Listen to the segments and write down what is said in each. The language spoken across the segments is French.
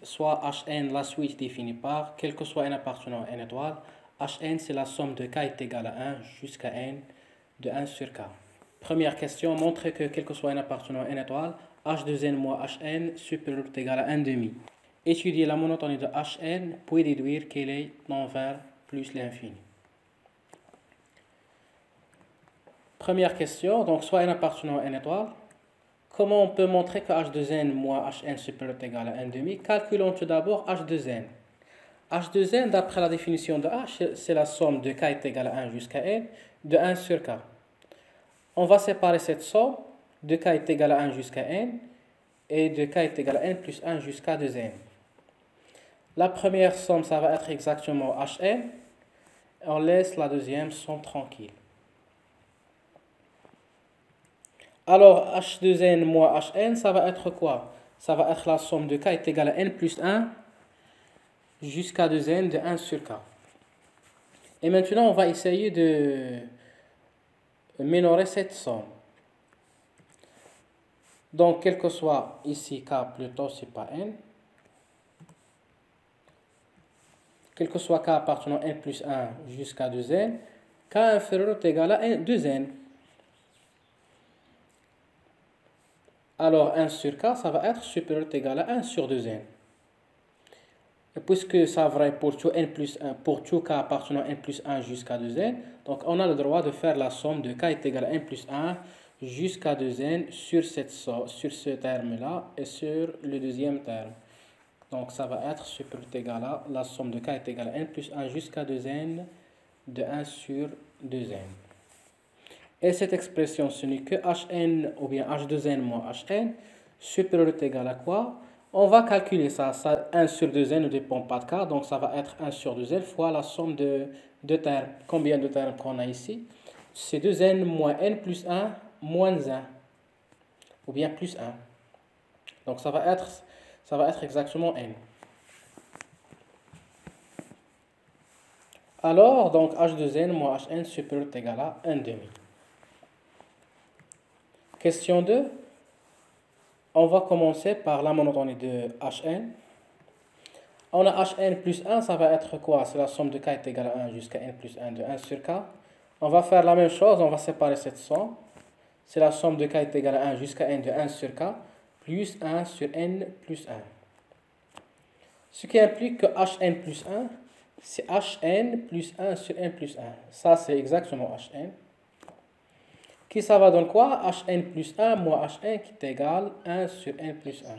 soit Hn, la suite définie par, quel que soit n appartenant à n étoile, Hn c'est la somme de k est égale à 1 jusqu'à n de 1 sur k. Première question, montrer que quel que soit n appartenant à n étoile, h de n moins Hn supérieur ou égal à 1 demi. Étudier la monotonie de Hn, puis déduire qu'elle est l'envers plus l'infini. Première question, donc soit n appartenant à n étoile. Comment on peut montrer que h de n moins Hn supérieur ou égal à 1 demi? Calculons tout d'abord h de n. h de n, d'après la définition de h, c'est la somme de k est égal à 1 jusqu'à n de 1 sur k. On va séparer cette somme de k est égal à 1 jusqu'à n et de k est égal à n plus 1 jusqu'à 2n. La première somme, ça va être exactement Hn. On laisse la deuxième somme tranquille. Alors, h de n moins Hn, ça va être quoi? Ça va être la somme de k est égal à n plus 1 jusqu'à 2n de 1 sur k. Et maintenant, on va essayer de minorer cette somme. Donc, quel que soit ici k plutôt, c'est pas n. Quel que soit k appartenant à n plus 1 jusqu'à 2n, k inférieur ou égal à 2n. Alors 1 sur k, ça va être supérieur ou égal à 1 sur 2n. Et puisque ça vrai pour tout n plus 1, pour tout k appartenant à n plus 1 jusqu'à 2n, donc on a le droit de faire la somme de k est égal à n plus 1 jusqu'à 2n sur ce terme-là et sur le deuxième terme. Donc ça va être supérieur ou égal à la somme de k est égal à n plus 1 jusqu'à 2n de 1 sur 2n. Et cette expression, ce n'est que Hn ou bien h de n moins Hn supérieur ou égal à quoi? On va calculer ça. 1 sur 2n ne dépend pas de k, donc ça va être 1 sur 2n fois la somme de deux termes. Combien de termes qu'on a ici? C'est 2n moins n plus 1 moins 1, ou bien plus 1. Donc ça va être exactement n. Alors, donc h de n moins Hn supérieur ou égal à 1 demi. Question 2. On va commencer par la monotonie de Hn. On a Hn plus 1, ça va être quoi? C'est la somme de k est égale à 1 jusqu'à n plus 1 de 1 sur k. On va faire la même chose, on va séparer cette somme. C'est la somme de k est égale à 1 jusqu'à n de 1 sur k, plus 1 sur n plus 1. Ce qui implique que Hn plus 1, c'est Hn plus 1 sur n plus 1. Ça, c'est exactement Hn. Qui ça va donner quoi? Hn plus 1 moins Hn qui est égal à 1 sur n plus 1.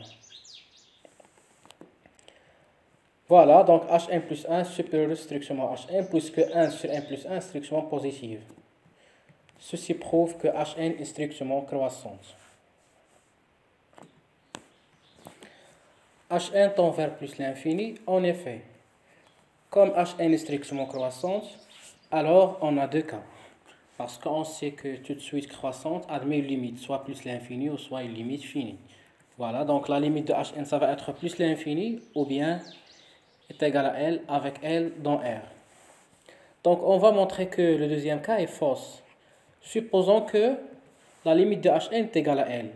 Voilà, donc Hn plus 1 supérieur strictement Hn, puisque 1 sur n plus 1 est strictement positive. Ceci prouve que Hn est strictement croissante. Hn tend vers plus l'infini. En effet, comme Hn est strictement croissante, alors on a deux cas. Parce qu'on sait que tout de suite croissante admet une limite, soit plus l'infini ou soit une limite finie. Voilà, donc la limite de Hn, ça va être plus l'infini ou bien est égal à L avec L dans R. Donc on va montrer que le deuxième cas est fausse. Supposons que la limite de Hn est égale à L.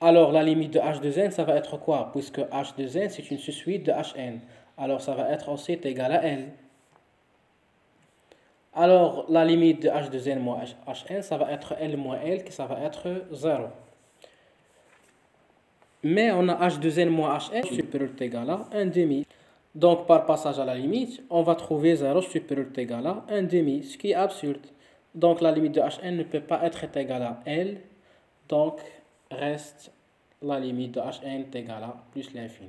Alors la limite de h de n, ça va être quoi? Puisque h de n, c'est une suite de Hn. Alors ça va être aussi égal à L. Alors, la limite de h de n moins Hn, ça va être L moins L, qui ça va être 0. Mais on a h de n moins Hn supérieur ou égal à 1 demi. Donc, par passage à la limite, on va trouver 0 supérieur ou égal à 1 demi, ce qui est absurde. Donc, la limite de Hn ne peut pas être égale à L. Donc, reste la limite de Hn est égale à plus l'infini.